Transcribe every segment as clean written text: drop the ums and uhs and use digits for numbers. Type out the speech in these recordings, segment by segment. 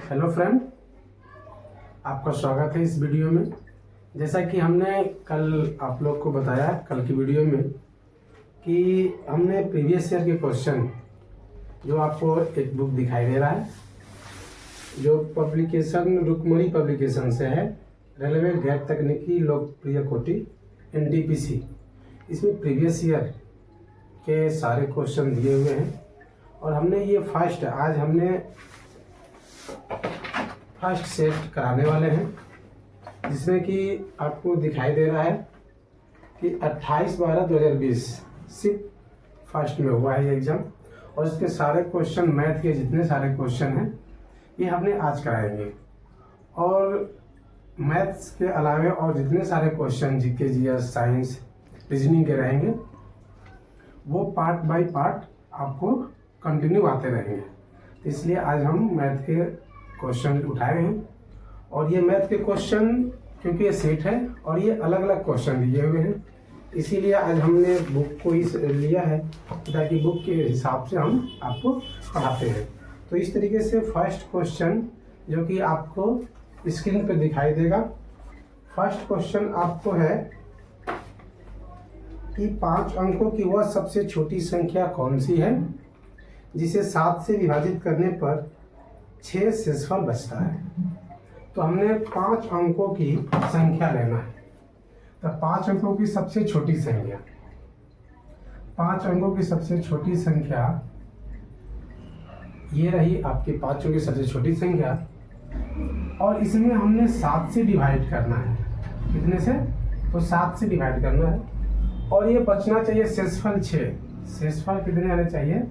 Hello friend, आपका स्वागत है इस वीडियो में। जैसा कि हमने कल आप लोग को बताया कल की वीडियो में कि हमने प्रीवियस ईयर के क्वेश्चन जो आपको एक बुक दिखाई दे रहा है जो पब्लिकेशन रुक्मणी पब्लिकेशन से है, रेलवे गैर तकनीकी लोकप्रिय कोटि NTPC। इसमें प्रीवियस ईयर के सारे क्वेश्चन दिए हुए हैं और हमने ये आज हमने फर्स्ट सेट कराने वाले हैं, जिसमें कि आपको दिखाई दे रहा है कि 28/12/2020 सिर्फ फर्स्ट में हुआ है ये एग्ज़ाम। और इसके सारे क्वेश्चन, मैथ के जितने सारे क्वेश्चन हैं ये हमने आज कराएंगे। और मैथ्स के अलावे और जितने सारे question GK, GS, science, reasoning के रहेंगे वो पार्ट बाय पार्ट आपको कंटिन्यू आते रहेंगे। इसलिए आज हम मैथ के क्वेश्चन उठाए हैं और ये मैथ के क्वेश्चन क्योंकि ये सेट है और ये अलग अलग क्वेश्चन दिए हुए हैं, इसीलिए आज हमने बुक को ही लिया है ताकि बुक के हिसाब से हम आपको पढ़ाते हैं। तो इस तरीके से फर्स्ट क्वेश्चन जो कि आपको स्क्रीन पे दिखाई देगा, फर्स्ट क्वेश्चन आपको है कि 5 अंकों की वह सबसे छोटी संख्या कौन सी है जिसे 7 से विभाजित करने पर 6 शेषफल बचता है। तो हमने 5 अंकों की संख्या लेना है। तो 5 अंकों की सबसे छोटी संख्या, 5 अंकों की सबसे छोटी संख्या ये रही आपकी 5 अंकों की सबसे छोटी संख्या। और इसमें हमने 7 से डिवाइड करना है। कितने से? तो 7 से डिवाइड करना है और ये बचना चाहिए शेषफल 6। शेषफल कितने आने चाहिए?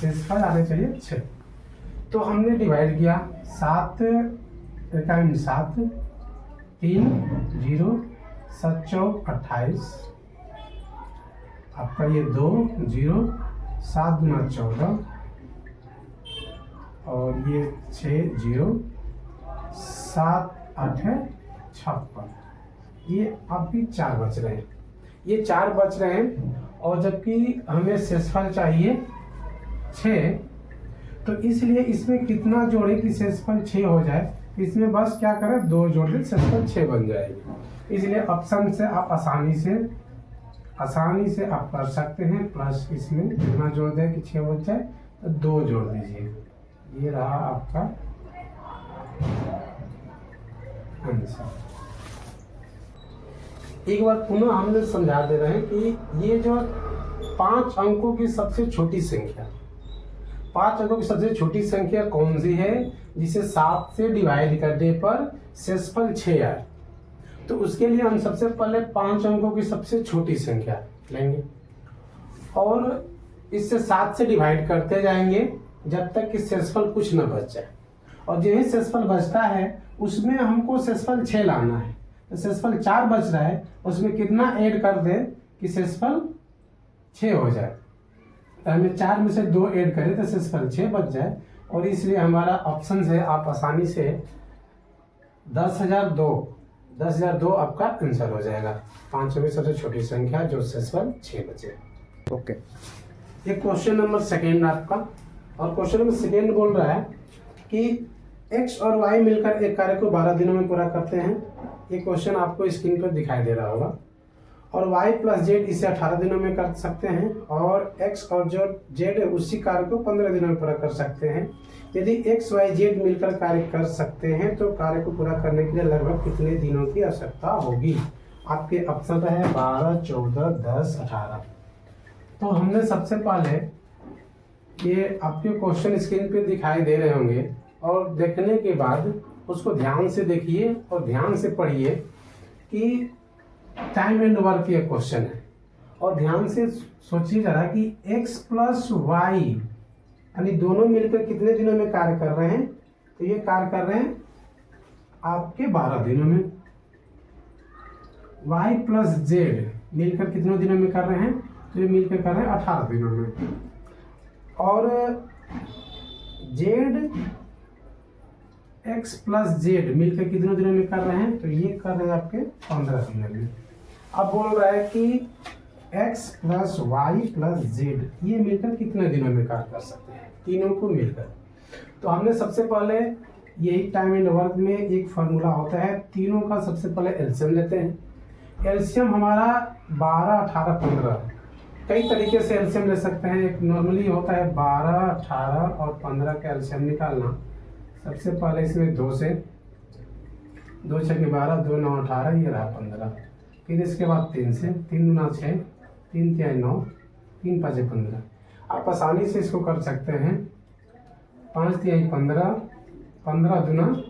शेषफल आने चाहिए 6। तो हमने डिवाइड किया 7 3 0 7 चौक 28, आपका ये 2 0 7 गुना 14 और ये 6 0 7 8 56। ये आपकी 4 बच रहे हैं, ये 4 बच रहे हैं। और जबकि हमें शेषफल चाहिए 6, तो इसलिए इसमें कितना जोड़े कि शेषफल 6 हो जाए। इसमें बस क्या करें, 2 जोड़ दे, शेषफल 6 बन जाएगी। इसलिए ऑप्शन से आप आसानी से आप कर सकते हैं। प्लस इसमें कितना जोड़ दें कि 6 बच जाए, तो 2 जोड़ दीजिए। ये रहा आपका आंसर। एक बार पुनः हमने समझा दे रहे हैं कि ये जो 5 अंकों की सबसे छोटी संख्या, 5 अंकों की सबसे छोटी संख्या कौन सी है जिसे 7 से डिवाइड करने पर शेषफल 6 आए। तो उसके लिए हम सबसे पहले 5 अंकों की सबसे छोटी संख्या लेंगे और इससे 7 से डिवाइड करते जाएंगे जब तक कि शेषफल कुछ न बच जाए। और जो ही शेषफल बचता है उसमें हमको शेषफल 6 लाना है। तो शेषफल 4 बच रहा है, उसमें कितना ऐड कर दे कि शेषफल 6 हो जाए। तो हमें 4 में से 2 ऐड करें तो शेषफल 6 बच जाए। और इसलिए हमारा ऑप्शन है, आप आसानी से 10,002 आपका आंसर हो जाएगा। 5 में सबसे छोटी संख्या जो शेषफल 6 बचे। ओके, ये क्वेश्चन नंबर सेकेंड आपका। और क्वेश्चन नंबर सेकेंड बोल रहा है कि x और y मिलकर एक कार्य को 12 दिनों में पूरा करते हैं। ये क्वेश्चन आपको स्क्रीन पर दिखाई दे रहा होगा। और y + z इसे 18 दिनों में कर सकते हैं और x और जो z है उसी कार्य को 15 दिनों में पूरा कर सकते हैं। यदि x, y, z मिलकर कार्य कर सकते हैं तो कार्य को पूरा करने के लिए लगभग कितने दिनों की आवश्यकता होगी? आपके ऑप्शन है 12, 14, 10, 18। तो हमने सबसे पहले ये आपके क्वेश्चन स्क्रीन पे दिखाई दे रहे होंगे और देखने के बाद उसको ध्यान से देखिए और ध्यान से पढ़िए कि टाइम एंड वर्क ये क्वेश्चन है। और ध्यान से सोचिए जरा कि x + y यानी दोनों मिलकर कितने दिनों में कार्य कर रहे हैं। तो ये कार्य कर रहे हैं आपके 12 दिनों में। y + z मिलकर कितने दिनों में कर रहे हैं? तो ये मिलकर कर रहे हैं 18 दिनों में। और x + z मिलकर कितने दिनों में कर रहे हैं? तो ये कर रहे हैं आपके 15 दिनों में। अब बोल रहा है कि x + y + z ये मिलकर कितने दिनों में कार्य कर सकते हैं? तीनों को मिलकर। तो हमने सबसे पहले यही टाइम एंड वर्क में एक फार्मूला होता है, तीनों का सबसे पहले एलसीएम लेते हैं। एलसीएम हमारा 12, 18, 15, कई तरीके से एलसीएम ले सकते हैं। एक नॉर्मली होता है 12, 18 और 15 का एलसीएम निकालना। सबसे पहले इसमें 2 से 2 6 12, 2 9 18, ये रहा 15। फिर इसके बाद 3 से 3 दूना 6, 3 तिहाई 9, 3 5 15। आप आसानी से इसको कर सकते हैं। 5 तिहाई 15, 15 दूना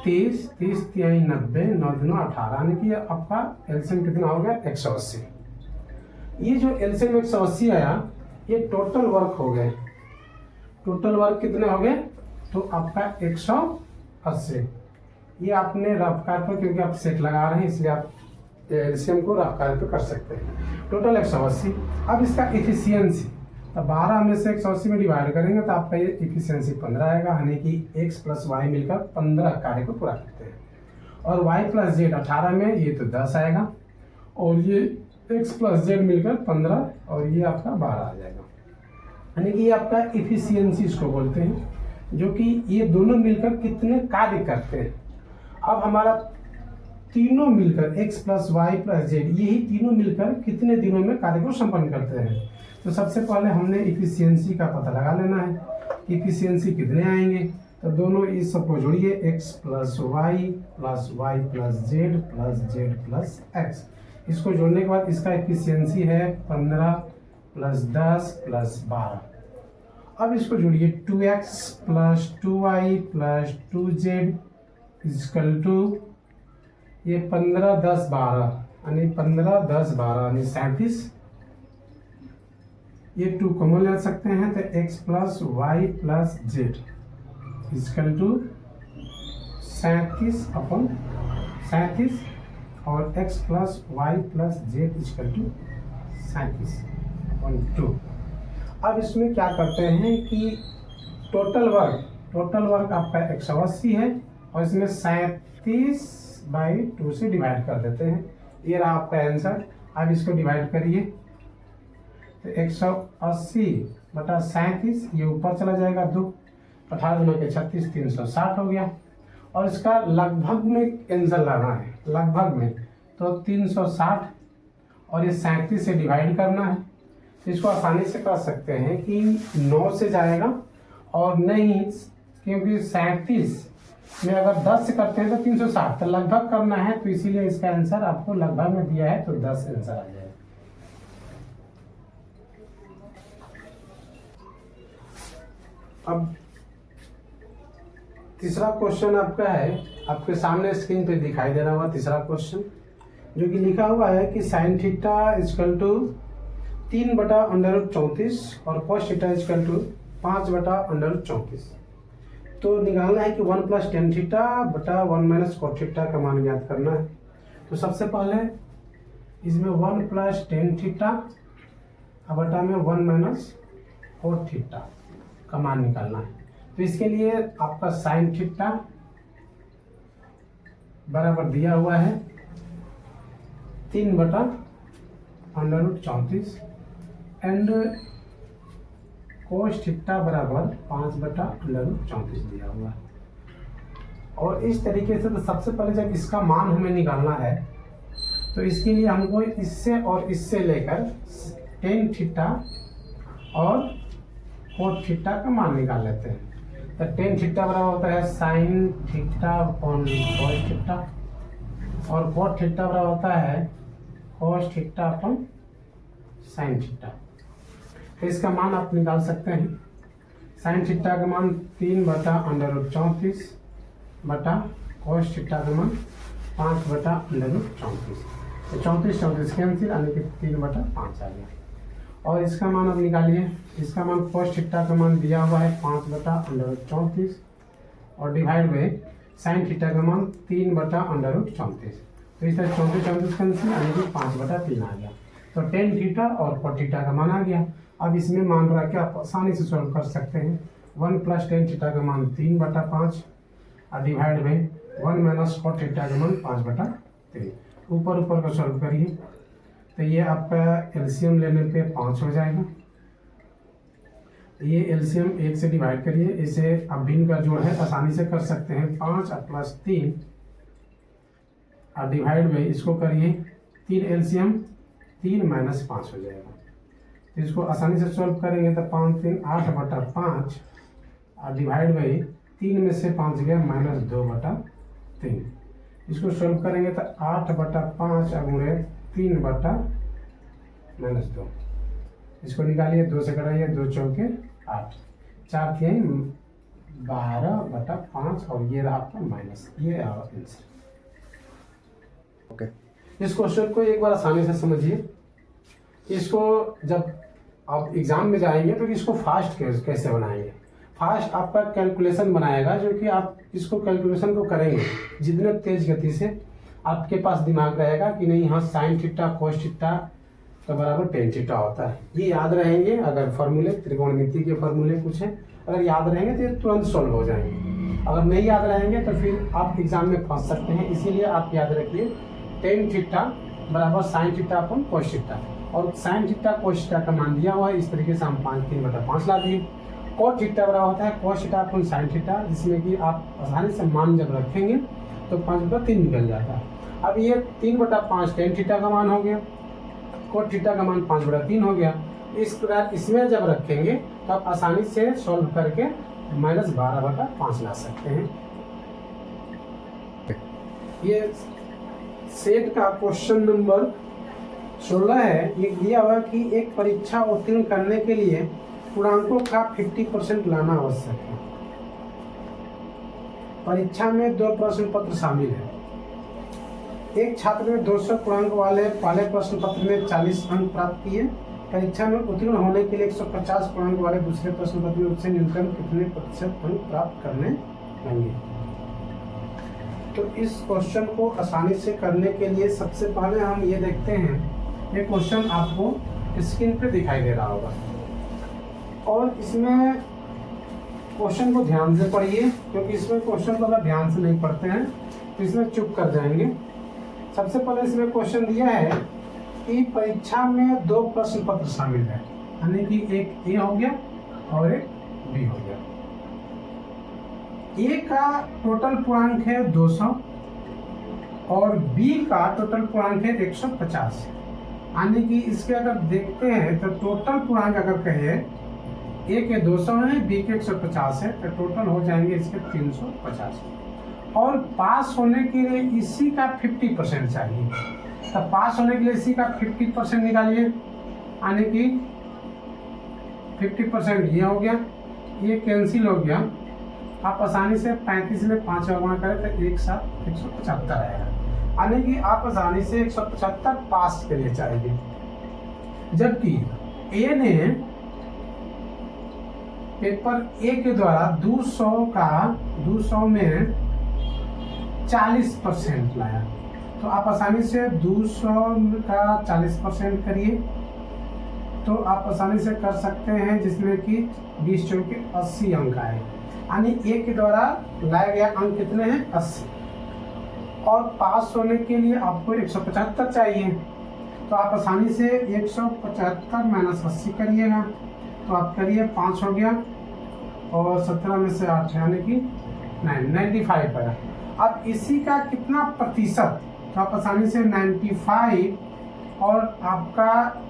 30, 30 तिहाई 90, 9 दूना 18, यानी कि आपका एलसीएम कितना हो गया 180। ये जो एलसीएम 180 आया, ये टोटल वर्क हो गए। टोटल वर्क कितने हो गए? तो आपका 180। ये आपने रफ कार पर, क्योंकि आप सेट लगा रहे हैं इसलिए आप एलसीएम को रफ कार पर कर सकते हैं। टोटल 180। अब इसका इफिशियंसी, तो 12 में से 180 में डिवाइड करेंगे तो आपका ये इफिशियंसी 15 आएगा, यानी कि x प्लस वाई मिलकर 15 कार्य को पूरा करते हैं। और y प्लस जेड 18 में ये तो 10 आएगा, और ये x प्लस जेड मिलकर 15, और ये आपका 12 आ जाएगा। यानी कि ये आपका इफिशियंसी इसको बोलते हैं, जो कि ये दोनों मिलकर कितने कार्य करते हैं। अब हमारा तीनों मिलकर x plus Y plus Z, यही तीनों मिलकर कितने दिनों में कार्य को संपन्न करते हैं। तो सबसे पहले हमने इफिशियंसी का पता लगा लेना है। इफिशियंसी कितने आएंगे? तो दोनों इस सबको जोड़िए, x plus Y plus Z plus x। इसको जोड़ने के बाद इसका इफिशियंसी है 15 प्लस 10 प्लस 12। अब इसको जोड़िए, 2x plus 2y plus 2z equal to ये 15 10 12, यानी 15 10 12 यानी 37। ये 2 कॉमन ले सकते हैं, तो x plus Y plus Z equal to 37/37, और x plus Y plus Z equal to 37/2। अब इसमें क्या करते हैं कि टोटल वर्क आपका 180 है, और इसमें 37/2 से डिवाइड कर देते हैं। ये रहा आपका आंसर। अब इसको डिवाइड करिए, तो 180/37, ये ऊपर चला जाएगा 2, 18 दूना के 36, 360 हो गया। और इसका लगभग में आंसर लाना है, लगभग में, तो 360 और ये 37 से डिवाइड करना है। तो इसको आसानी से कर सकते हैं कि 9 से जाएगा, और नहीं, क्योंकि 37 में अगर 10 से करते हैं तो 360, तो लगभग करना है, तो इसीलिए इसका आंसर आपको लगभग में दिया है, तो 10 आंसर आ जाएगा। अब तीसरा क्वेश्चन आपका है, आपके सामने स्क्रीन पे दिखाई दे रहा होगा तीसरा क्वेश्चन, जो कि लिखा हुआ है कि साइन थीटा इक्वल टू 3/√34 और कॉस थीटा इक्वल टू 5/√34। तो निकालना है कि 1 प्लस टेन थीटा बटा 1 माइनस कॉट थीटा का मान ज्ञात करना है। तो सबसे पहले इसमें 1 प्लस टेन थीटा बटा में 1 माइनस कॉट थीटा का मान निकालना है। तो इसके लिए आपका साइन थीटा बराबर दिया हुआ है 3/√34 एंड कोस थीटा बराबर 5/√34 दिया हुआ है। और इस तरीके से, तो सबसे पहले जब इसका मान हमें निकालना है, तो इसके लिए हमको इससे और इससे लेकर टेन थीटा और कोट थीटा का मान निकाल लेते हैं। तो टेन थीटा बराबर होता है sine theta upon cos theta, और कोट थीटा बराबर होता है cos theta upon sine theta. तो इसका मान आप निकाल सकते हैं। साइन थीटा का मान 3/√34 बटा कॉस थीटा का मान 5/√34। तो 34 कैंसिल, यानी कि 3/5 आ गया। और इसका मान आप निकालिए। इसका मान कॉस थीटा का मान दिया हुआ है 5/√34 और डिवाइड में साइन थीटा का मान 3/√34। तो इस तरह 34 कैंसिल, यानी कि 5/3 आ गया। तो टेन थीटा और कॉट थीटा का मान आ गया। अब इसमें मान रख के आप आसानी से सॉल्व कर सकते हैं। 1 प्लस टेन थीटा का मान 3/5 और डिवाइड में 1 माइनस कॉट थीटा का मान 5/3। ऊपर का सॉल्व करिए, तो ये आपका एलसीएम लेने पे 5 हो जाएगा। ये एलसीएम 1 से डिवाइड करिए, इसे अब भिन्न का जोड़ है आसानी से कर सकते हैं। 5 और प्लस 3 और डिवाइड में इसको करिए 3 एलसीएम 3 माइनस 5 हो जाएगा। तो इसको आसानी से सॉल्व करेंगे तो 5 3 8/5 और डिवाइड बाई 3 में से 5 गया -2/3। इसको सॉल्व करेंगे तो 8/5 गुणे 3/-2। इसको निकालिए, 2 से कराइए, 2 चौके 8, 4 3 12/5 और ये रहा आपका माइनस, ये आंसर। ओके, इस क्वेश्चन को एक बार आसानी से समझिए। इसको जब आप एग्जाम में जाएंगे तो इसको फास्ट कैसे बनाएंगे। फास्ट आपका कैलकुलेशन बनाएगा, जो कि आप इसको कैलकुलेशन को करेंगे जितने तेज गति से आपके पास दिमाग रहेगा कि नहीं, हाँ साइन थीटा कोस थीटा का बराबर टेन थीटा होता है, ये याद रहेंगे। अगर फॉर्मूले त्रिकोणमिति के फॉर्मूले कुछ हैं, अगर याद रहेंगे तो ये तुरंत सॉल्व हो जाएंगे। अगर नहीं याद रहेंगे तो फिर आप एग्जाम में फंस सकते हैं। इसीलिए आप याद रखिए टेन थीटा बराबर साइन थीटा अपन कोस थीटा, और साइन थीटा कोस थीटा का मान दिया हुआ है। इस तरीके से हम 5 3/5 ला दिए। कोस थीटा बराबर होता है कोस थीटा अपन साइन थीटा, जिसमें कि आप आसानी से मान जब रखेंगे तो 5/3 निकल जाता है। अब ये 3/5 टेन थीटा का मान हो गया, कोस थीटा का मान 5/3 हो गया। इस प्रकार इसमें जब रखेंगे तो आप आसानी से सॉल्व करके -12/5 ला सकते हैं। ये सेट का क्वेश्चन नंबर 16 है। ये दिया हुआ कि एक परीक्षा उत्तीर्ण करने के लिए पूर्णांकों का 50% लाना आवश्यक है। परीक्षा में 2 प्रश्न पत्र शामिल है। एक छात्र ने 200 पूर्णांक वाले पहले प्रश्न पत्र में 40 अंक प्राप्त किए। परीक्षा में उत्तीर्ण होने के लिए 150 पूर्णांक वाले दूसरे प्रश्न पत्र में उससे न्यूनतम कितने प्रतिशत अंक प्राप्त करने होंगे। तो इस क्वेश्चन को आसानी से करने के लिए सबसे पहले हम ये देखते हैं, ये क्वेश्चन आपको स्क्रीन पे दिखाई दे रहा होगा, और इसमें क्वेश्चन को ध्यान से पढ़िए, क्योंकि इसमें क्वेश्चन को अगर ध्यान से नहीं पढ़ते हैं तो इसमें चुप कर जाएंगे। सबसे पहले इसमें क्वेश्चन दिया है कि परीक्षा में 2 प्रश्न पत्र शामिल है, यानी कि एक ए हो गया और एक बी हो गया। ए का टोटल पूर्णांक है 200 और बी का टोटल पूर्णांक है 150, यानी कि इसके अगर देखते हैं तो टोटल पूर्णांक अगर कहे ए के 200 है, बी के 150 है, तो टोटल हो जाएंगे इसके 350। और पास होने के लिए इसी का 50% चाहिए, तो पास होने के लिए इसी का 50% निकालिए, यानी कि 50% ये हो गया, ये कैंसिल हो गया। आप आसानी से 35 में 5 का गुणा करें तो एक साथ 175 आएगा, यानी कि आप आसानी से 175 पास के लिए चाहिए। जबकि ए ने पेपर ए के द्वारा 200 में 40% लाया, तो आप आसानी से 200 का 40% करिए, तो आप आसानी से कर सकते हैं, जिसमें कि 20 चौके 80 अंक आए, यानी ए के द्वारा लाया गया अंक कितने हैं 80। और पास होने के लिए आपको 175 चाहिए, तो आप आसानी से 175 माइनस 80 करिएगा, तो आप करिए 5 हो गया और 17 में से 8 यानी कि 95 आया। अब इसी का कितना प्रतिशत, तो आप आसानी से 95 और आपका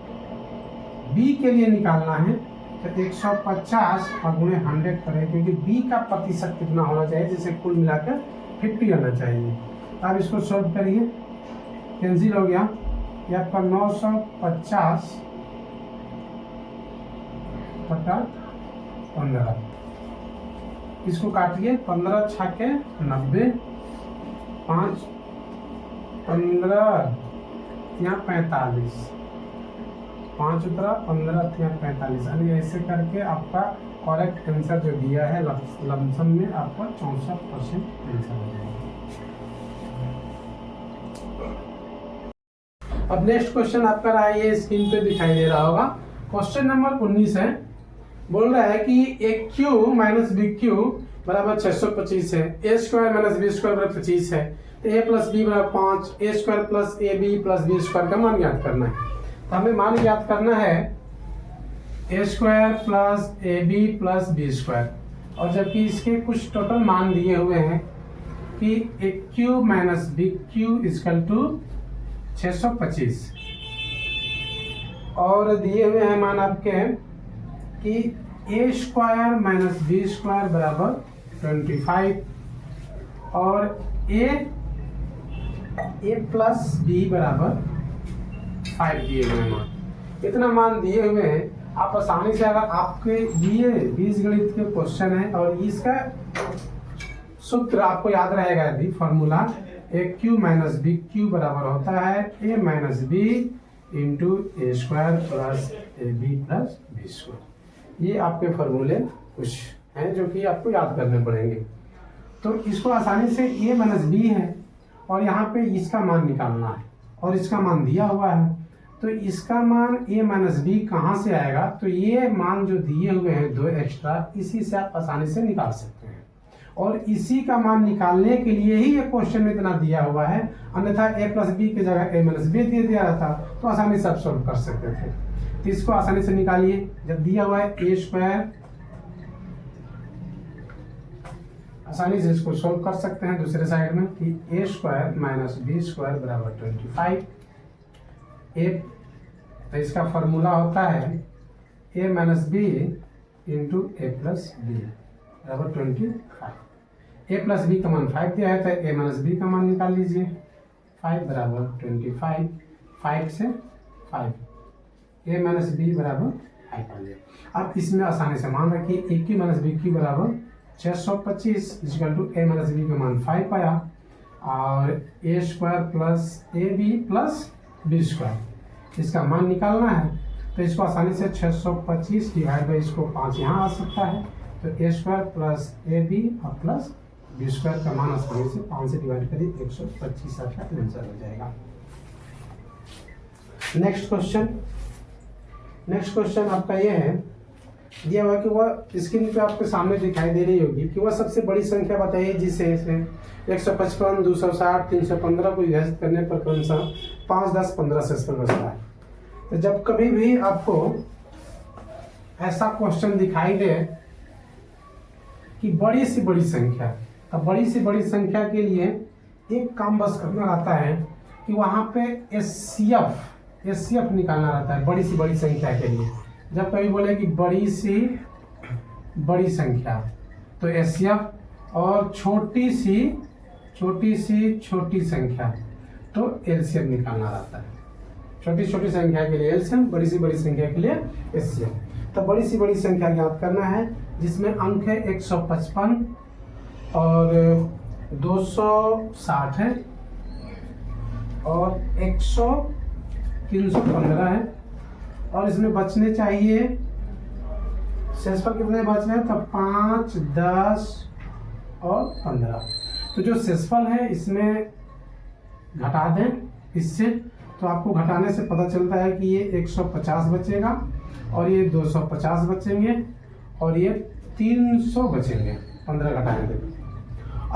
बी के लिए निकालना है तो 150 और गुणे 100 करें, क्योंकि बी का प्रतिशत कितना होना चाहिए, जिसे कुल मिलाकर 50 आना चाहिए। अब इसको सॉल्व करिए, कैंसिल हो गया, ये आपका 950 बटा 15। इसको काटिए, 15 छाके 90, 5 15 यहाँ 45, 5 उतरा 15 यहाँ 45, यानी ऐसे करके आपका करेक्ट आंसर जो दिया है लमसम में आपका 64% आंसर हो जाएगा। अब नेक्स्ट क्वेश्चन आपका रहा है, ये स्क्रीन पे दिखाई दे रहा होगा। क्वेश्चन नंबर 19 है। बोल रहा है कि A cube minus B cube बराबर 625 है, A square minus B square बराबर 25 है, ए प्लस बी बराबर 5, A square plus A B plus B square का मान ज्ञात करना है। तो हमें मान ज्ञात करना है A square plus A B plus B square, और जबकि इसके कुछ टोटल मान दिए हुए हैं कि A cube minus B cube equal to 625, और दिए हुए हैं मान आपके कि A square minus B square बराबर 25, और ए प्लस बी बराबर 5 दिए हुए हैं मान। इतना मान दिए हुए हैं, आप आसानी से, अगर आपके लिए बीजगणित के क्वेश्चन है और इसका सूत्र आपको याद रहेगा, यदि formula A cube minus B cube बराबर होता है A minus B into A square plus A B plus B square. ये आपके फॉर्मूले कुछ हैं जो कि आपको याद करने पड़ेंगे। तो इसको आसानी से ए माइनस बी है और यहाँ पे इसका मान निकालना है और इसका मान दिया हुआ है, तो इसका मान ए माइनस बी कहाँ से आएगा, तो ये मान जो दिए हुए हैं 2 एक्स्ट्रा, इसी से आप आसानी से निकाल सकते हैं। और इसी का मान निकालने के लिए ही ये क्वेश्चन में इतना दिया हुआ है, अन्यथा ए प्लस बी की जगह ए माइनस बी दे दिया रहता तो आसानी से आप सोल्व कर सकते थे। तो इसको आसानी से निकालिए। जब दिया हुआ है ए स्क्वायर, आसानी से इसको सोल्व कर सकते हैं दूसरे साइड में कि A square minus B square बराबर 25। तो इसका फॉर्मूला होता है A minus B into A plus B बराबर 25। ए प्लस बी का मान 5 दिया है तो ए माइनस बी का मान निकाल लीजिए। 5 बराबर 25, 5 से 5, ए माइनस बी बराबर 5 आ गया। अब इसमें आसानी से मान रखिए A cube minus B cube बराबर 625 equal to A minus B का मान 5 आया, और A square plus A B plus B square, इसका मान निकालना है। तो इसको आसानी से 625 डिवाइड बाई इसको 5 यहाँ आ सकता है, तो ए स्क्वायर प्लस ए बी और प्लस बी स्क्वायर का मान आसानी से 5 से डिवाइड करिए 125 आपका आंसर हो जाएगा। नेक्स्ट क्वेश्चन आपका ये है, दिया हुआ कि वह स्क्रीन पे आपके सामने दिखाई दे रही होगी कि वह सबसे बड़ी संख्या बताइए जिसे 155, 260, 315 को विभाजित करने पर क्रमशः 5, 10, 15 शेषफल बचता है। तो जब कभी भी आपको ऐसा क्वेश्चन दिखाई दे कि बड़ी से बड़ी संख्या, तो बड़ी से बड़ी संख्या के लिए एक काम बस करना रहता है कि वहाँ पे एचसीएफ निकालना रहता है बड़ी से बड़ी संख्या के लिए। जब कभी बोले कि बड़ी सी बड़ी संख्या, तो एचसीएफ, और छोटी सी छोटी संख्या, तो एलसीएम निकालना रहता है। छोटी संख्या के लिए एलसीएम, बड़ी सी बड़ी संख्या के लिए एचसीएफ। तो बड़ी सी बड़ी संख्या ज्ञात करना है जिसमें अंक है 155 और 260 है और 315 है, और इसमें बचने चाहिए शेषफल कितने बच रहे हैं, तो 5, 10 और 15। तो जो शेषफल है इसमें घटा दें इससे, तो आपको घटाने से पता चलता है कि ये 150 बचेगा और ये 250 बचेंगे और ये 300 बचेंगे 15 घटाने के।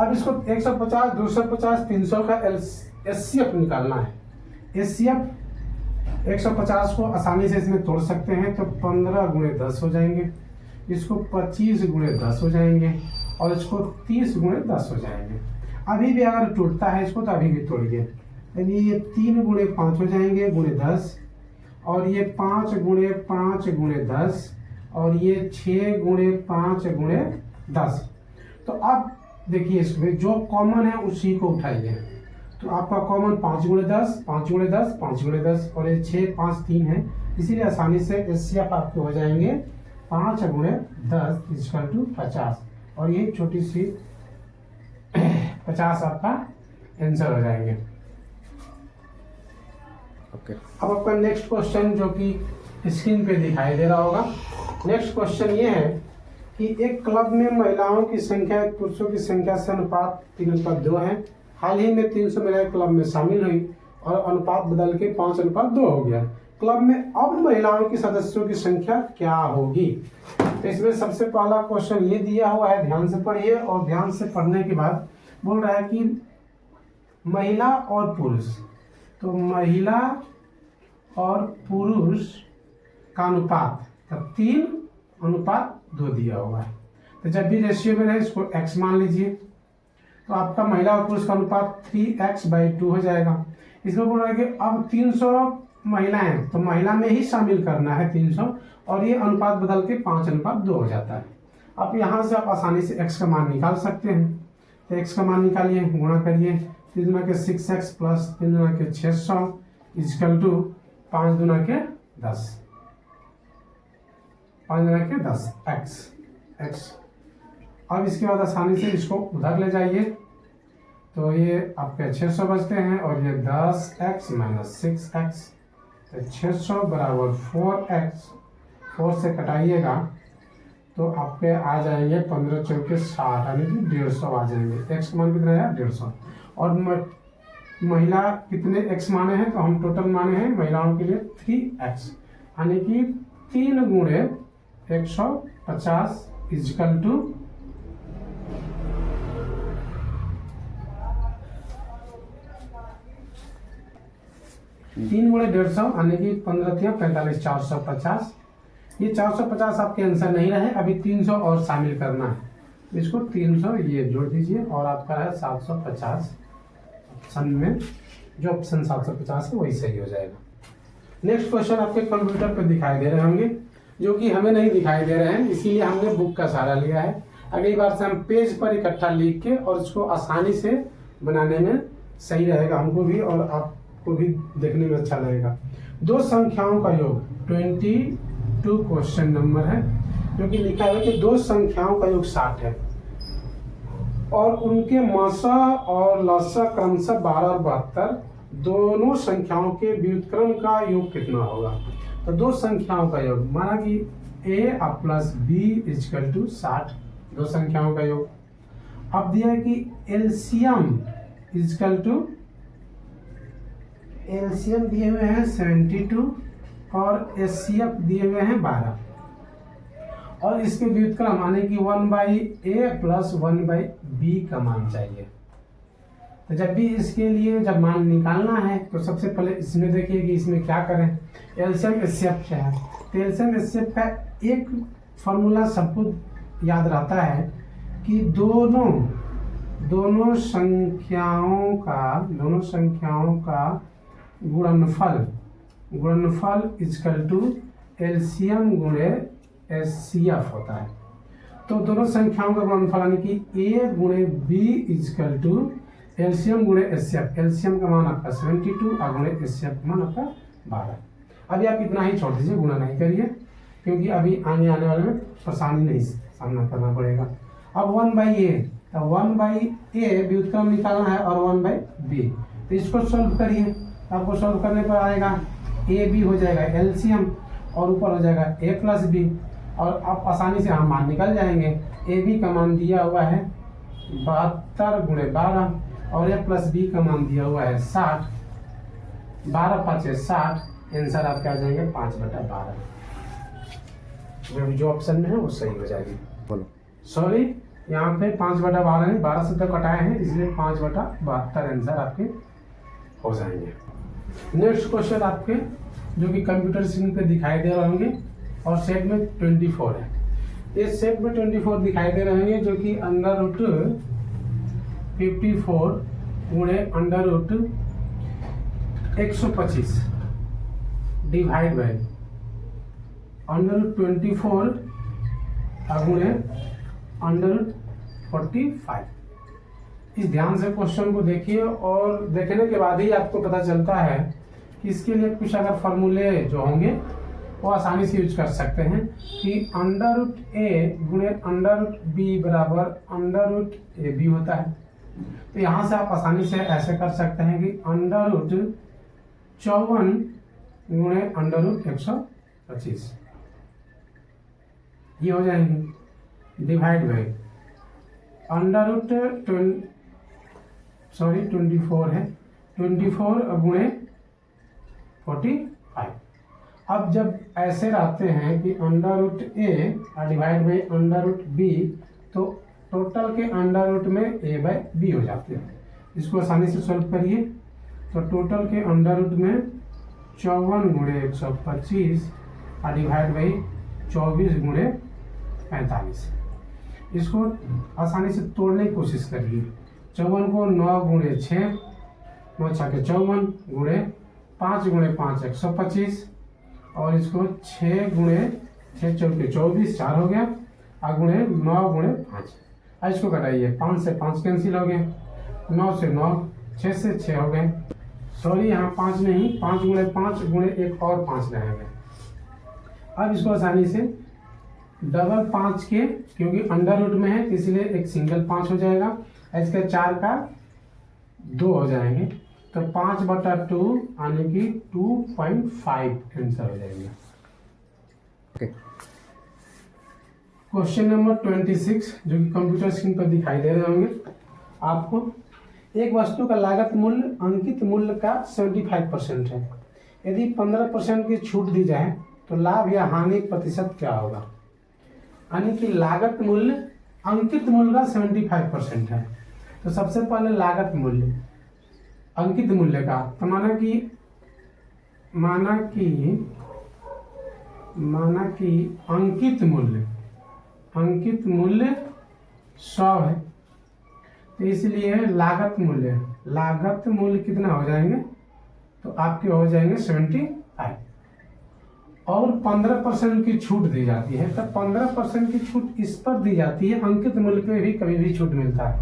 अब इसको 150, 250, 300 का एचसीएफ निकालना है। एचसीएफ 150 को आसानी से इसमें तोड़ सकते हैं, तो 15 गुणे 10 हो जाएंगे, इसको 25 गुणे 10 हो जाएंगे और इसको 30 गुणे 10 हो जाएंगे। अभी भी अगर टूटता है इसको तो अभी भी तोड़िए, यानी ये 3 गुणे 5 हो जाएंगे गुणे 10, और ये 5 गुणे 5 गुणे 10, और ये 6 गुणे 5 गुणे 10। तो अब देखिए इसमें जो कॉमन है उसी को उठाइए, तो आपका कॉमन 5 गुणे 10, 5 गुणे 10, 5 गुणे 10, और ये 6, 5, 3 है, इसीलिए आसानी से एचसीएफ आपके हो जाएंगे 5 गुणे 10 इक्वल टू 50, और ये छोटी सी 50 आपका आंसर हो जाएंगे। ओके। अब आपका नेक्स्ट क्वेश्चन जो कि स्क्रीन पे दिखाई दे रहा होगा, नेक्स्ट क्वेश्चन ये है कि एक क्लब में महिलाओं की संख्या पुरुषों की संख्या से अनुपात 3:2 है। हाल ही में 300 महिलाएं क्लब में शामिल हुई और अनुपात बदल के 5:2 हो गया। क्लब में अब महिलाओं की सदस्यों की संख्या क्या होगी? तो इसमें सबसे पहला क्वेश्चन ये दिया हुआ है, ध्यान से पढ़िए, और ध्यान से पढ़ने के बाद बोल रहा है कि महिला और पुरुष, तो महिला और पुरुष का अनुपात तो 3:2 दिया हुआ है। तो जब भी रेशियो में रहे इसको x मान लीजिए, तो आपका महिला और पुरुष का अनुपात 3x/2 हो जाएगा। इसमें बोल रहा है कि अब 300 महिलाएं, तो महिला में ही शामिल करना है 300, और ये अनुपात बदल के 5:2 हो जाता है। अब यहाँ से आप आसानी से x का मान निकाल सकते हैं। तो x का मान निकालिए, गुणा करिए, 3 के 6x प्लस 3 के 600 इजकल टू 5 दूना के 10, 5 दूना के 10 x। अब इसके बाद आसानी से इसको उधर ले जाइए, तो ये आपके 600 बचते हैं और ये 10x माइनस 6x, तो 600 बराबर 4x, 4 से कटाइएगा तो आपके आ जाएंगे 15 चौके 60, यानी कि 150 आ जाएंगे। x का मान कितना है 150, और महिला कितने x माने हैं, तो हम टोटल माने हैं महिलाओं के लिए 3x, यानी कि 3 गुणे 150 इजकल टू 3 गुणे 150, यानी कि 15 45, 450। ये 450 आपके आंसर नहीं रहे, अभी 300 और शामिल करना है। इसको 300 ये जोड़ दीजिए और आपका है 750। ऑप्शन में जो ऑप्शन 750 है वही सही हो जाएगा। नेक्स्ट क्वेश्चन आपके कंप्यूटर पर दिखाई दे रहे होंगे, जो कि हमें नहीं दिखाई दे रहे हैं, इसीलिए हमने बुक का सहारा लिया है। अगली बार से हम पेज पर इकट्ठा लिख के और इसको आसानी से बनाने में सही रहेगा, हमको भी और आपको भी देखने में अच्छा लगेगा। दो संख्याओं का योग 22 क्वेश्चन नंबर है, जो कि लिखा है कि दो संख्याओं का योग 60 है और उनके मसा और लसा क्रमशः 12 और 72, दोनों संख्याओं के व्युत्क्रम का योग कितना होगा। तो दो संख्याओं का योग माना कि a plus b is equal to 60, दो संख्याओं का योग। अब दिया है कि एलसीएम इजकल टू, एलसीएम दिए हुए हैं 72 और एचसीएफ दिए हुए हैं 12, और इसके व्युत्क्रम माने कि 1/a प्लस 1/b का मान चाहिए। तो जब भी इसके लिए जब मान निकालना है तो सबसे पहले इसमें देखिए कि इसमें क्या करें। एलसीएम एचसीएफ क्या है, तो एलसीएम एचसीएफ का एक फॉर्मूला सबको याद रहता है कि दोनों संख्याओं का गुणनफल इजकल टू एलसीएम गुणे एचसीएफ होता है। तो दोनों संख्याओं का गुणनफल यानी कि a गुणे b इजकल टू एलसीएम गुणे एचसीएफ। एलसीएम का मान आपका 72 और गुणे एचसीएफ का मान आपका 12। अभी आप इतना ही छोड़ दीजिए, गुणा नहीं करिए, क्योंकि अभी आने वाले में परेशानी नहीं सामना करना पड़ेगा। अब 1/a, तो 1/a व्युत्क्रम निकालना है और 1/b, तो इसको सोल्व करिए। आपको सोल्व करने पर आएगा ab हो जाएगा एलसीएम और ऊपर हो जाएगा a प्लस b, और आप आसानी से हम मान निकल जाएंगे। ab का मान दिया हुआ है 72 गुणे 12 और a प्लस b का मान दिया हुआ है 60, 12 5 60, आंसर आपके आ जाएंगे 5/12। जो ऑप्शन में है वो सही हो जाएगी। बोलो सॉरी, यहाँ पे 5/12 नहीं, 12 से तो कटाए हैं, इसलिए 5/72 आंसर आपके हो जाएंगे। नेक्स्ट क्वेश्चन आपके जो कि कंप्यूटर स्क्रीन पे दिखाई दे रहे होंगे और सेट में 24 है। ये सेट में 24 दिखाई दे रहे होंगे, जो कि √54 गुणे √125 डिवाइड बाई √24 गुणे √45। इस ध्यान से क्वेश्चन को देखिए और देखने के बाद ही आपको पता चलता है कि इसके लिए कुछ अगर फॉर्मूले जो होंगे वो आसानी से यूज कर सकते हैं कि √a गुणे √b बराबर √ab होता है। तो यहाँ से आप आसानी से ऐसे कर सकते हैं कि √54 गुणे √125 ये हो जाएंगे, डिवाइड बाई √24 है 24 गुणे 45। अब जब ऐसे रहते हैं कि √a डिवाइड बाई √b, तो टोटल के अंडर रूट में a/b हो जाते हैं। इसको आसानी से सॉल्व करिए, तो टोटल के अंडर रूट में 54 गुणे 125 डिवाइड बाई 24 गुणे 45। इसको आसानी से तोड़ने की कोशिश करिए। 54 को 9 गुणे 6, 9 छक्के 54 गुणे 5 गुणे 5 125, और इसको 6 गुणे 6 चौके 24, 4 हो गया, और गुणे 9 गुणे 5। अब इसको घटाइए, 5 से 5 कैंसिल हो गए, 9 से 9, 6 से 6 हो गए, सॉरी यहाँ 5 नहीं, 5 गुणे 5 गुणे एक और 5 रहेंगे। अब इसको आसानी से डबल 5 के, क्योंकि अंडर रूट में है इसलिए एक सिंगल 5 हो जाएगा, इसके 4 का 2 हो जाएंगे, तो 5/2 यानी कि 2.5 आंसर हो जाएगा। क्वेश्चन नंबर 26 जो कि कंप्यूटर स्क्रीन पर दिखाई दे रहे होंगे आपको। एक वस्तु का लागत मूल्य अंकित मूल्य का 75% है। यदि 15% की छूट दी जाए तो लाभ या हानि प्रतिशत क्या होगा? यानी कि लागत मूल्य अंकित मूल्य का 75% है। तो सबसे पहले लागत मूल्य अंकित मूल्य का, तो माना कि अंकित मूल्य 100 है, तो इसलिए लागत मूल्य कितना हो जाएंगे? तो आपके हो जाएंगे 75, और 15% की छूट दी जाती है। तो 15% की छूट इस पर दी जाती है, अंकित मूल्य पे भी कभी भी छूट मिलता है।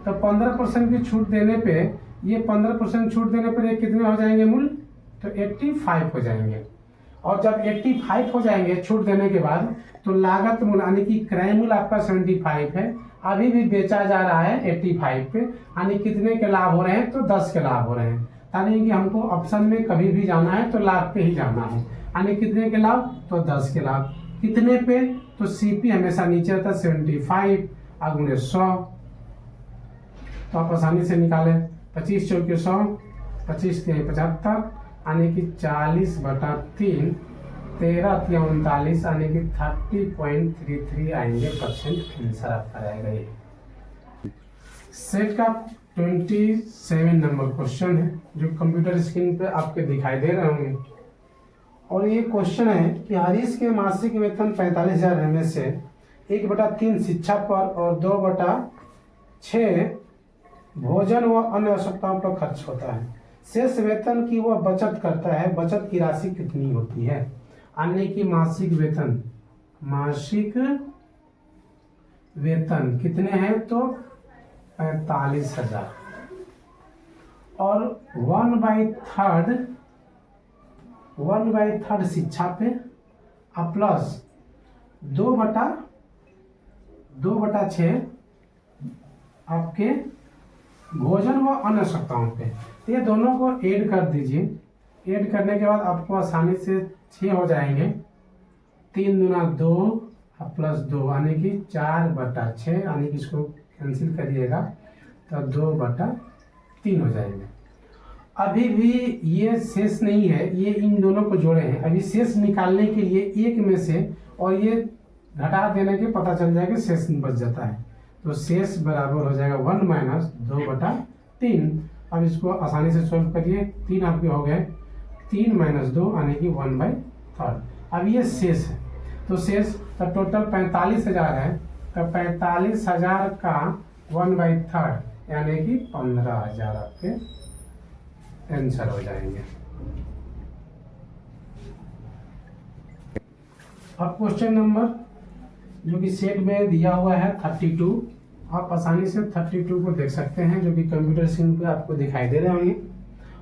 तो 15% की छूट देने पे, ये 15% छूट देने पर ये कितने हो जाएंगे मूल्य? तो 85 हो जाएंगे। और जब 85 हो जाएंगे छूट देने के बाद, तो लागत मूल्य यानी कि क्रय मूल्य आपका 75 है, अभी भी बेचा जा रहा है 85 पे, यानी कितने के लाभ हो रहे हैं? तो 10 के लाभ हो रहे हैं। यानी कि हमको ऑप्शन में कभी भी जाना है तो लाभ पे ही जाना है, यानी कितने के लाभ? तो 10 के लाभ। कितने पे? तो सीपी हमेशा नीचे रहता है 75 गुणे 100, तो आप आसानी से निकालें। 25 चौके 100, 25 3 75, यानी कि 40/3, 13 3 39, यानी कि 30.33 आएंगे परसेंट आंसर आपका रहेगा। ये सेट का 27 नंबर क्वेश्चन है जो कंप्यूटर स्क्रीन पे आपके दिखाई दे रहे होंगे। और ये क्वेश्चन है कि हरीश के मासिक वेतन 45,000 रहने से 1/3 शिक्षा पर और 2/6 भोजन व अन्य आवश्यकताओं पर खर्च होता है। शेष वेतन की वह बचत करता है, बचत की राशि कितनी होती है? यानी कि मासिक वेतन कितने हैं? तो 45,000, और 1/3 शिक्षा पे प्लस 2/6 आपके भोजन व अन्य आवश्यकताओं पे। ये दोनों को ऐड कर दीजिए। ऐड करने के बाद आपको आसानी से 6 हो जाएंगे, 3 दूना 2 प्लस 2 यानी कि 4/6, यानी कि इसको कैंसिल करिएगा तो 2/3 हो जाएंगे। अभी भी ये शेष नहीं है, ये इन दोनों को जोड़े हैं। अभी शेष निकालने के लिए एक में से और ये घटा देने के पता चल जाएगा शेष बच जाता है, तो शेष बराबर हो जाएगा 1 - 2/3। अब इसको आसानी से सोल्व करिए, 3 आपके हो गए, 3 - 2 यानी कि 1/3। अब ये शेष है, तो शेष तो टोटल 45,000 है, तो 45,000 का 1/3 यानी कि 15,000 आपके आंसर हो जाएंगे। अब क्वेश्चन नंबर जो कि सेट में दिया हुआ है 32, आप आसानी से 32 को देख सकते हैं जो कि कंप्यूटर स्क्रीन पे आपको दिखाई दे रहे होंगे।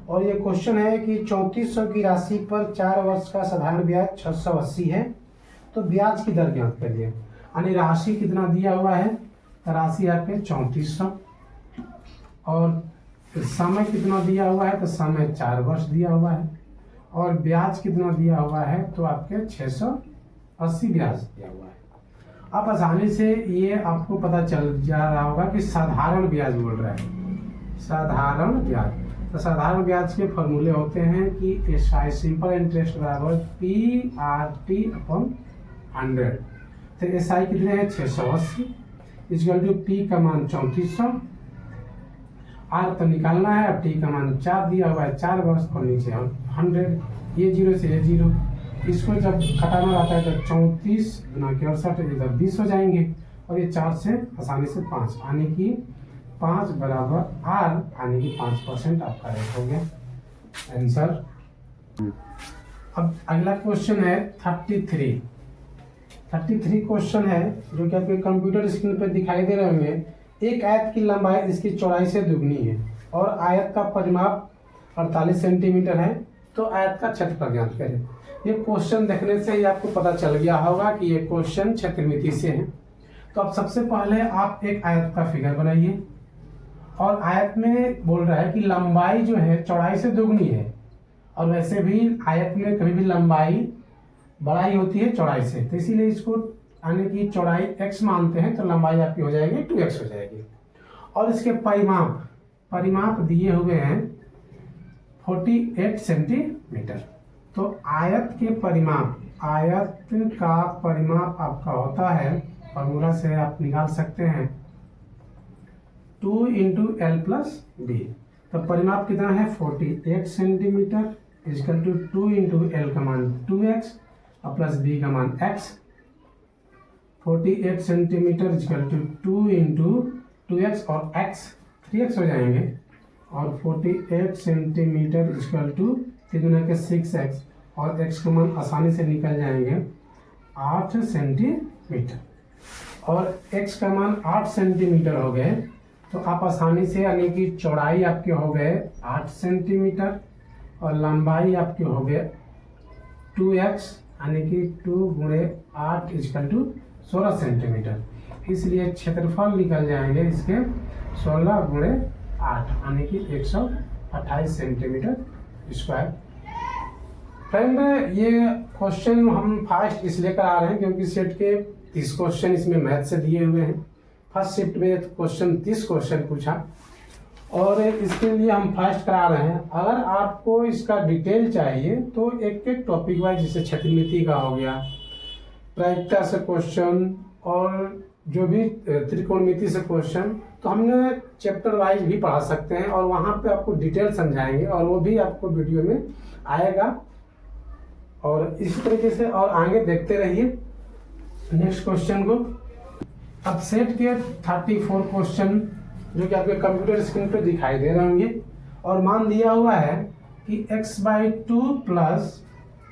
और ये क्वेश्चन है कि 3400 की राशि पर 4 वर्ष का साधारण ब्याज 680 है, तो ब्याज की दर ज्ञात करिए। यानी राशि कितना दिया हुआ है? तो राशि आपके 3400, और समय कितना दिया हुआ है? तो समय 4 वर्ष दिया हुआ है, और ब्याज कितना दिया हुआ है? तो आपके 680 ब्याज दिया हुआ है। आप आसानी से ये आपको पता चल जा रहा होगा कि साधारण ब्याज बोल रहा है, साधारण ब्याज। तो साधारण ब्याज के फॉर्मूले होते हैं कि सिंपल इंटरेस्ट बराबर PRT/100। तो SI कितने हैं? 680 इक्वल टू P का मान 3400, R तो निकालना है, अब T का मान 4 दिया हुआ है, 4 वर्ष और नीचे 100, ये 0 से ये 0, इसको जब घटाना रहता है तो 34 गुना 68 इधर 20 हो जाएंगे, और ये 4 से आसानी से 5 यानी कि 5 बराबर आर यानी कि 5% आपका रेट हो गया आंसर। अब अगला क्वेश्चन है 33 क्वेश्चन है जो कि आपके कंप्यूटर स्क्रीन पर दिखाई दे रहे होंगे। एक आयत की लंबाई इसकी चौड़ाई से दुगनी है और आयत का परिमाप 48 सेंटीमीटर है, तो आयत का क्षेत्रफल ज्ञात करें। ये क्वेश्चन देखने से ही आपको पता चल गया होगा कि ये क्वेश्चन क्षेत्रमिति से है। तो अब सबसे पहले आप एक आयत का फिगर बनाइए, और आयत में बोल रहा है कि लंबाई जो है चौड़ाई से दुगनी है, और वैसे भी आयत में कभी भी लंबाई बड़ाई होती है चौड़ाई से, तो इसीलिए इसको यानी कि चौड़ाई x मानते हैं, तो लंबाई आपकी हो जाएगी 2x हो जाएगी। और इसके परिमाप दिए हुए हैं 48 सेंटीमीटर। तो आयत का परिमाप आपका होता है, फॉर्मूला से आप निकाल सकते हैं 2 × L + B। तो परिमाप कितना है 48 सेंटीमीटर इक्वल टू 2 × L का मान 2x और प्लस B का मान x। 48 centimetre equal to 2 × 2x और x 3x हो जाएंगे, और 48 सेंटीमीटर इक्वल टू 3 के 6x और x का मान आसानी से निकल जाएंगे 8 सेंटीमीटर, और x का मान 8 सेंटीमीटर हो गए। तो आप आसानी से यानी कि चौड़ाई आपके हो गए 8 सेंटीमीटर और लंबाई आपके हो गए 2x यानी कि 2 × 8 इक्वल टू 16 सेंटीमीटर। इसलिए क्षेत्रफल निकल जाएंगे इसके 16 × 8 यानी कि 128 सेंटीमीटर स्क्वायर। फ्रेंड ये क्वेश्चन हम फास्ट इसलिए करा रहे हैं क्योंकि सेट के 30 क्वेश्चन इसमें मैथ से दिए हुए हैं। फर्स्ट शिफ्ट में क्वेश्चन 30 क्वेश्चन पूछा, और इसके लिए हम फास्ट करा रहे हैं। अगर आपको इसका डिटेल चाहिए तो एक एक टॉपिक वाइज, जैसे क्षेत्रमिति का हो गया, प्रायिकता से क्वेश्चन, और जो भी त्रिकोणमिति से क्वेश्चन, तो हमने चैप्टर वाइज भी पढ़ा सकते हैं, और वहाँ पे आपको डिटेल समझाएंगे, और वो भी आपको वीडियो में आएगा। और इसी तरीके से और आगे देखते रहिए नेक्स्ट क्वेश्चन को। अब सेट के 34 क्वेश्चन जो कि आपके कंप्यूटर स्क्रीन पे दिखाई दे रहे होंगे, और मान दिया हुआ है कि x/2 +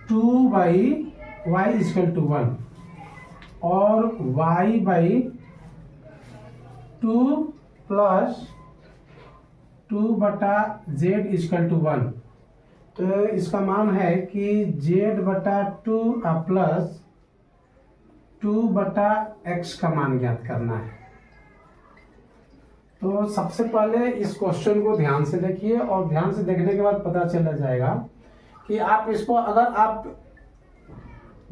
2y = 1 और y/2 + 2/z = 1। तो इसका मान है कि z/2 प्लस 2/x का मान ज्ञात करना है। तो सबसे पहले इस क्वेश्चन को ध्यान से देखिए, और ध्यान से देखने के बाद पता चला जाएगा कि आप इसको अगर आप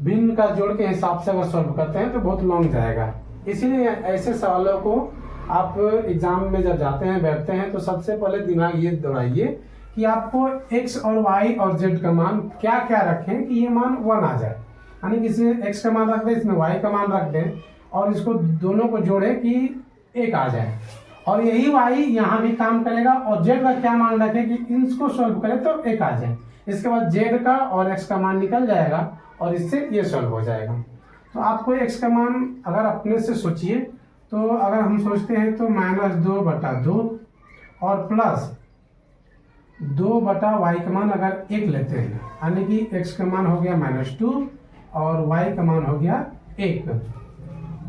भिन्न का जोड़ के हिसाब से अगर सॉल्व करते हैं तो बहुत लॉन्ग जाएगा। इसीलिए ऐसे सवालों को आप एग्जाम में जब जाते हैं बैठते हैं तो सबसे पहले दिमाग ये दौड़ाइए कि आपको x और y और z का मान क्या क्या रखें कि ये मान 1 आ जाए, यानी कि इसमें x का मान रख दें, इसमें y का मान रख दें, और इसको दोनों को जोड़े कि 1 आ जाए, और यही y यहाँ भी काम करेगा, और z का क्या मान रखें कि इसको सॉल्व करें तो 1 आ जाए। इसके बाद z का और x का मान निकल जाएगा, और इससे ये सॉल्व हो जाएगा। तो आपको x का मान अगर अपने से सोचिए, तो अगर हम सोचते हैं तो -2/2 और प्लस 2/y का मान अगर 1 लेते हैं, यानी कि x का मान हो गया -2 और y का मान हो गया 1,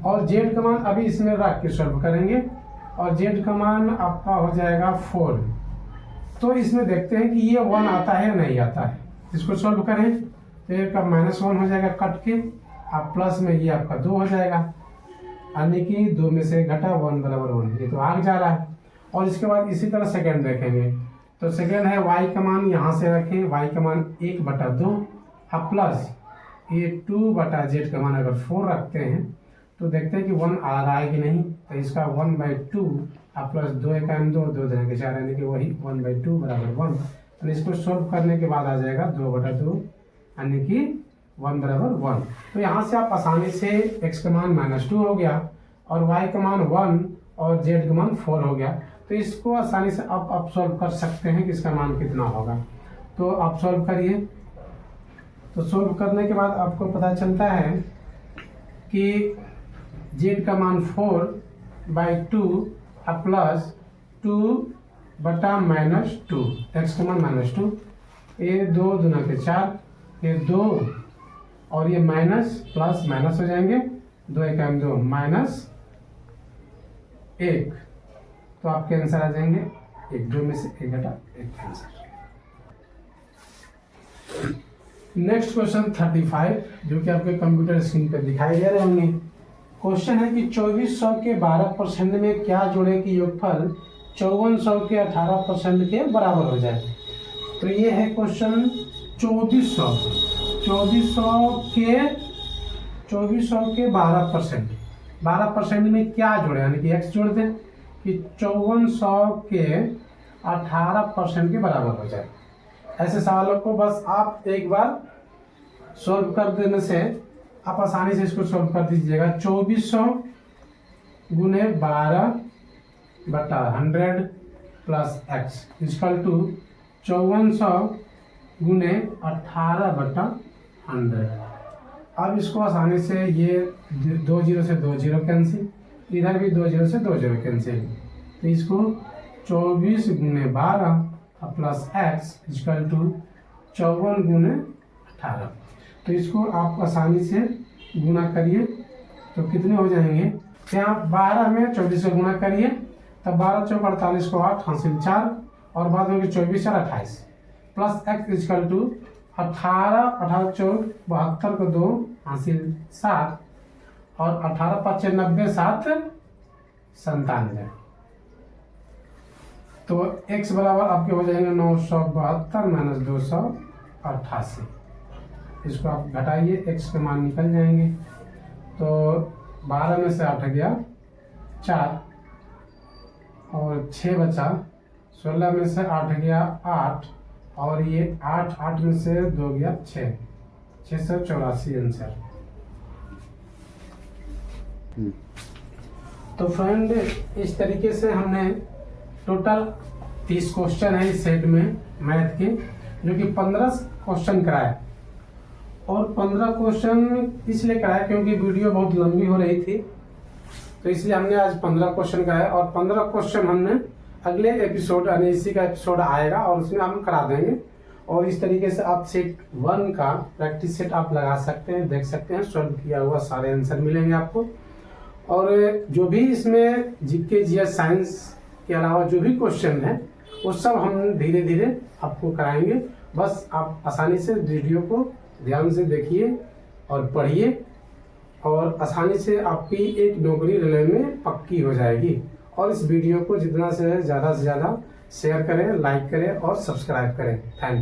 और z का मान अभी इसमें रख के सॉल्व करेंगे, और z का मान आपका हो जाएगा 4। तो इसमें देखते हैं कि ये 1 आता है या नहीं आता है। इसको सॉल्व करें तो ये का -1 हो जाएगा कट के, आप प्लस में ये आपका 2 हो जाएगा, यानी कि 2 में से घटा 1 = 1, ये तो आगे जा रहा है। और इसके बाद इसी तरह सेकेंड देखेंगे, तो सेकेंड है y का मान यहाँ से रखें, y का मान 1/2, अब प्लस ये 2/z का मान अगर 4 रखते हैं तो देखते हैं कि 1 आ रहा है कि नहीं। तो इसका 1/2 अब प्लस 2 × 2 2 × 4 यानी कि वही 1/2 = 1। तो इसको सॉल्व करने के बाद आ जाएगा 2/2 यानी कि 1 = 1। तो यहाँ से आप आसानी से x का मान -2 हो गया, और y का मान 1 और z का मान 4 हो गया। तो इसको आसानी से आप सॉल्व कर सकते हैं कि इसका मान कितना होगा। तो आप सॉल्व करिए, तो सोल्व करने के बाद आपको पता चलता है कि z का मान 4/2 प्लस 2/-2, x का मान -2, ये 2 दूना के 4, ये 2 और ये माइनस प्लस माइनस हो जाएंगे, 2 1 2 -1, तो आपके आंसर आ जाएंगे 1, 2 में से 1 घटा 1 आंसर। नेक्स्ट क्वेश्चन 35 जो कि आपके कंप्यूटर स्क्रीन पर दिखाई दे रहे होंगे। क्वेश्चन है कि 2400 के 12% में क्या जोड़े कि योगफल 5400 के 18% के बराबर हो जाए। तो ये है क्वेश्चन 2400 के 12% में क्या जोड़े, यानी कि x जोड़ दें कि 5400 के 18% के बराबर हो जाए। ऐसे सवालों को बस आप एक बार सॉल्व कर देने से आप आसानी से इसको सॉल्व कर दीजिएगा। 2400 गुने 12/100 प्लस x इक्वल टू 5400 गुने 18/100। अब इसको आसानी से ये 2 0 से 2 0 कैंसिल, इधर भी 2 0 से 2 0 कैंसिल, तो इसको 24 गुने 12 प्लस x इक्वल टू 54 गुने 18। तो इसको आप आसानी से गुना करिए तो कितने हो जाएंगे, यहाँ 12 में 24 से गुना करिए तब 12 चौक 48 को 8 हासिल 4 और बाद में 24 और 28 प्लस x इक्वल टू 18 चौक 72 को 2 हासिल 7 और 18 5 90 7 97। तो x बराबर आपके हो जाएंगे 972 माइनस 288। इसको आप घटाइए, x के मान निकल जाएंगे। तो 12 में से 8 गया 4 और 6 बचा, 16 में से 8 गया 8 और ये 8 में से 2 गया 6, 684 आंसर। तो फ्रेंड इस तरीके से हमने टोटल 30 क्वेश्चन है इस सेट में मैथ के, जो कि 15 क्वेश्चन कराए और 15 क्वेश्चन इसलिए कराए क्योंकि वीडियो बहुत लंबी हो रही थी, तो इसलिए हमने आज 15 क्वेश्चन कराए और 15 क्वेश्चन हमने अगले एपिसोड यानी इसी का एपिसोड आएगा और उसमें हम करा देंगे। और इस तरीके से आप सेट 1 का प्रैक्टिस सेट आप लगा सकते हैं, देख सकते हैं, सॉल्व किया हुआ सारे आंसर मिलेंगे आपको। और जो भी इसमें जीके जीएस साइंस के अलावा जो भी क्वेश्चन है वो सब हम धीरे धीरे आपको कराएंगे। बस आप आसानी से वीडियो को ध्यान से देखिए और पढ़िए और आसानी से आपकी एक नौकरी रेलवे में पक्की हो जाएगी। और इस वीडियो को जितना से ज़्यादा शेयर करें, लाइक करें और सब्सक्राइब करें। Thank you.